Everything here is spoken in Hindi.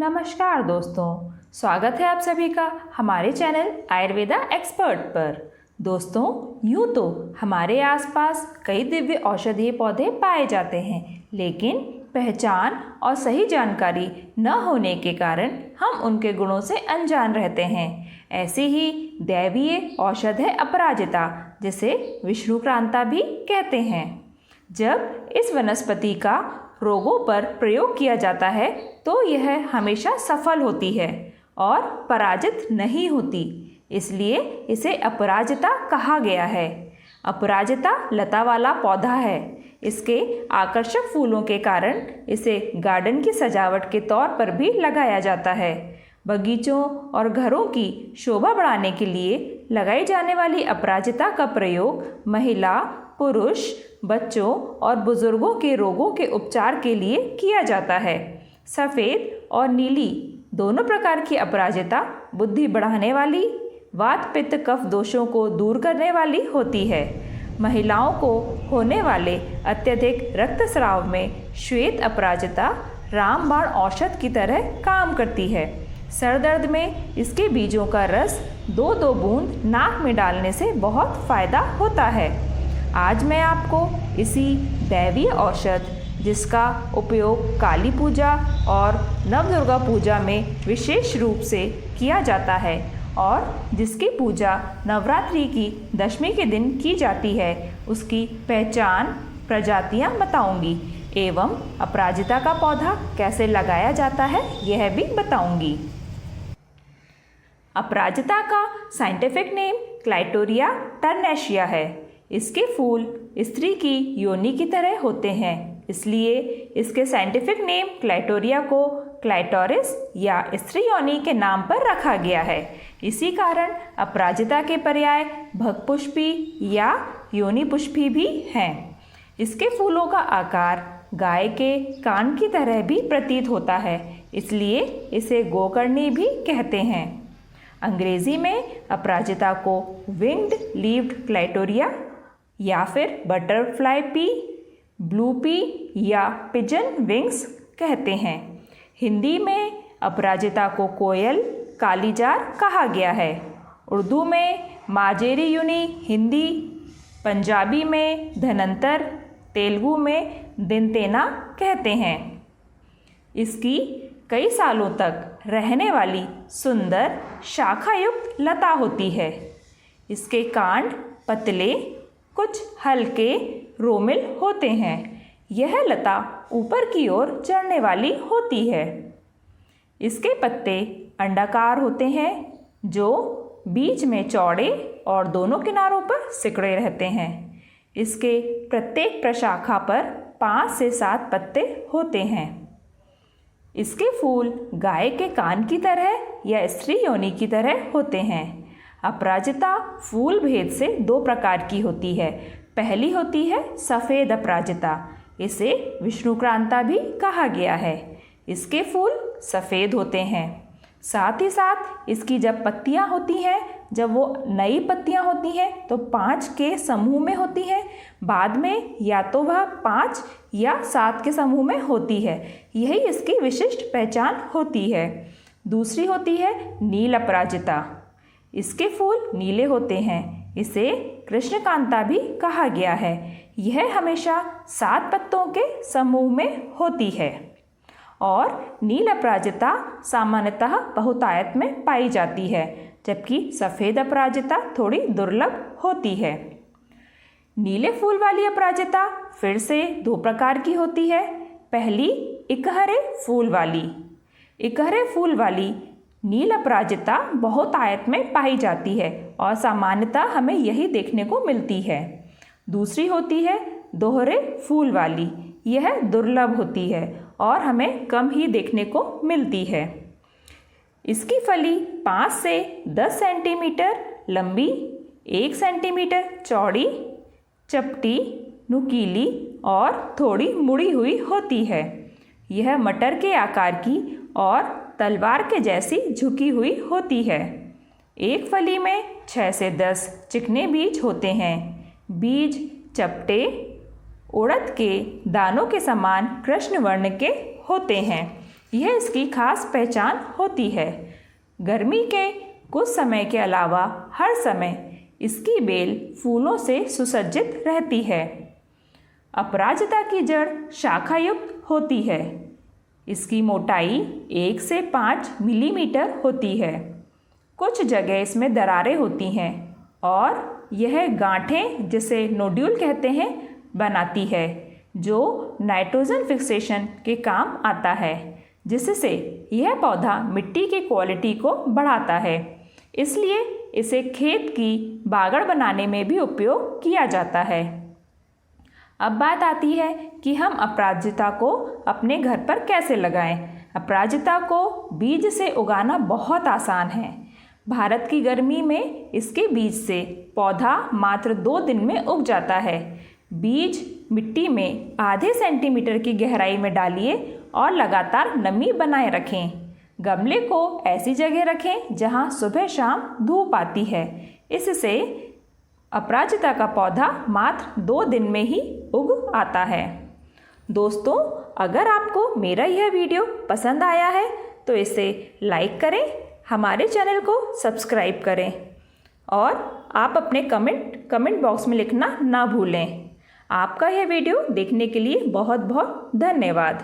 नमस्कार दोस्तों, स्वागत है आप सभी का हमारे चैनल आयुर्वेदा एक्सपर्ट पर। दोस्तों, यूँ तो हमारे आसपास कई दिव्य औषधीय पौधे पाए जाते हैं, लेकिन पहचान और सही जानकारी न होने के कारण हम उनके गुणों से अनजान रहते हैं। ऐसी ही दैवीय औषध है अपराजिता, जिसे विष्णुक्रांता भी कहते हैं। जब इस वनस्पति का रोगों पर प्रयोग किया जाता है तो यह हमेशा सफल होती है और पराजित नहीं होती, इसलिए इसे अपराजिता कहा गया है। अपराजिता लता वाला पौधा है। इसके आकर्षक फूलों के कारण इसे गार्डन की सजावट के तौर पर भी लगाया जाता है। बगीचों और घरों की शोभा बढ़ाने के लिए लगाई जाने वाली अपराजिता का प्रयोग महिला, पुरुष, बच्चों और बुजुर्गों के रोगों के उपचार के लिए किया जाता है। सफ़ेद और नीली दोनों प्रकार की अपराजिता बुद्धि बढ़ाने वाली, वात पित्त कफ दोषों को दूर करने वाली होती है। महिलाओं को होने वाले अत्यधिक रक्तस्राव में श्वेत अपराजिता रामबाण औषध की तरह काम करती है। सर दर्द में इसके बीजों का रस 2-2 बूंद नाक में डालने से बहुत फ़ायदा होता है। आज मैं आपको इसी दैवीय औषध, जिसका उपयोग काली पूजा और नवदुर्गा पूजा में विशेष रूप से किया जाता है और जिसकी पूजा नवरात्रि की दशमी के दिन की जाती है, उसकी पहचान, प्रजातियां बताऊंगी एवं अपराजिता का पौधा कैसे लगाया जाता है यह भी बताऊंगी। अपराजिता का साइंटिफिक नेम क्लाइटोरिया टर्नेशिया है। इसके फूल स्त्री की योनि की तरह होते हैं, इसलिए इसके साइंटिफिक नेम क्लाइटोरिया को क्लाइटोरिस या स्त्री योनि के नाम पर रखा गया है। इसी कारण अपराजिता के पर्याय भगपुष्पी या योनि पुष्पी भी हैं। इसके फूलों का आकार गाय के कान की तरह भी प्रतीत होता है, इसलिए इसे गोकर्णी भी कहते हैं। अंग्रेजी में अपराजिता को विंग्ड लीव्ड क्लाइटोरिया या फिर बटरफ्लाई पी, ब्लू पी या पिजन विंग्स कहते हैं। हिंदी में अपराजिता को कोयल, कालीजार कहा गया है। उर्दू में माजेरी यूनी, हिंदी, पंजाबी में धनंतर, तेलुगु में दिनतेना कहते हैं। इसकी कई सालों तक रहने वाली सुंदर शाखायुक्त लता होती है। इसके कांड पतले, कुछ हल्के रोमिल होते हैं। यह लता ऊपर की ओर चढ़ने वाली होती है। इसके पत्ते अंडाकार होते हैं, जो बीच में चौड़े और दोनों किनारों पर सिकुड़े रहते हैं। इसके प्रत्येक प्रशाखा पर 5 से 7 पत्ते होते हैं। इसके फूल गाय के कान की तरह या स्त्री योनि की तरह होते हैं। अपराजिता फूल भेद से 2 प्रकार की होती है। पहली होती है सफ़ेद अपराजिता, इसे विष्णुक्रांता भी कहा गया है। इसके फूल सफ़ेद होते हैं। साथ ही साथ इसकी जब पत्तियां होती हैं, जब वो नई पत्तियां होती हैं तो 5 के समूह में होती हैं। बाद में या तो वह 5 या 7 के समूह में होती है। यही इसकी विशिष्ट पहचान होती है। दूसरी होती है नील अपराजिता। इसके फूल नीले होते हैं। इसे कृष्णकांता भी कहा गया है। यह हमेशा 7 पत्तों के समूह में होती है और नील अपराजिता सामान्यतः बहुतायत में पाई जाती है, जबकि सफ़ेद अपराजिता थोड़ी दुर्लभ होती है। नीले फूल वाली अपराजिता फिर से 2 प्रकार की होती है। पहली इकहरे फूल वाली। इकहरे फूल वाली नील अपराजिता बहुतायत में पाई जाती है और सामान्यतः हमें यही देखने को मिलती है। दूसरी होती है दोहरे फूल वाली। यह दुर्लभ होती है और हमें कम ही देखने को मिलती है। इसकी फली 5 से 10 सेंटीमीटर लंबी, 1 सेंटीमीटर चौड़ी, चपटी, नुकीली और थोड़ी मुड़ी हुई होती है। यह मटर के आकार की और तलवार के जैसी झुकी हुई होती है। एक फली में 6 से 10 चिकने बीज होते हैं। बीज चपटे, उड़द के दानों के समान कृष्ण वर्ण के होते हैं। यह इसकी खास पहचान होती है। गर्मी के कुछ समय के अलावा हर समय इसकी बेल फूलों से सुसज्जित रहती है। अपराजिता की जड़ शाखायुक्त होती है। इसकी मोटाई 1 से 5 मिलीमीटर होती है। कुछ जगह इसमें दरारें होती हैं और यह गांठें, जिसे नोड्यूल कहते हैं, बनाती है, जो नाइट्रोजन फिक्सेशन के काम आता है, जिससे यह पौधा मिट्टी की क्वालिटी को बढ़ाता है। इसलिए इसे खेत की बागड़ बनाने में भी उपयोग किया जाता है। अब बात आती है कि हम अपराजिता को अपने घर पर कैसे लगाएं। अपराजिता को बीज से उगाना बहुत आसान है। भारत की गर्मी में इसके बीज से पौधा मात्र 2 दिन में उग जाता है। बीज मिट्टी में आधे सेंटीमीटर की गहराई में डालिए और लगातार नमी बनाए रखें। गमले को ऐसी जगह रखें जहां सुबह शाम धूप आती है। इससे अपराजिता का पौधा मात्र 2 दिन में ही उग आता है। दोस्तों, अगर आपको मेरा यह वीडियो पसंद आया है तो इसे लाइक करें, हमारे चैनल को सब्सक्राइब करें और आप अपने कमेंट बॉक्स में लिखना ना भूलें। आपका यह वीडियो देखने के लिए बहुत बहुत धन्यवाद।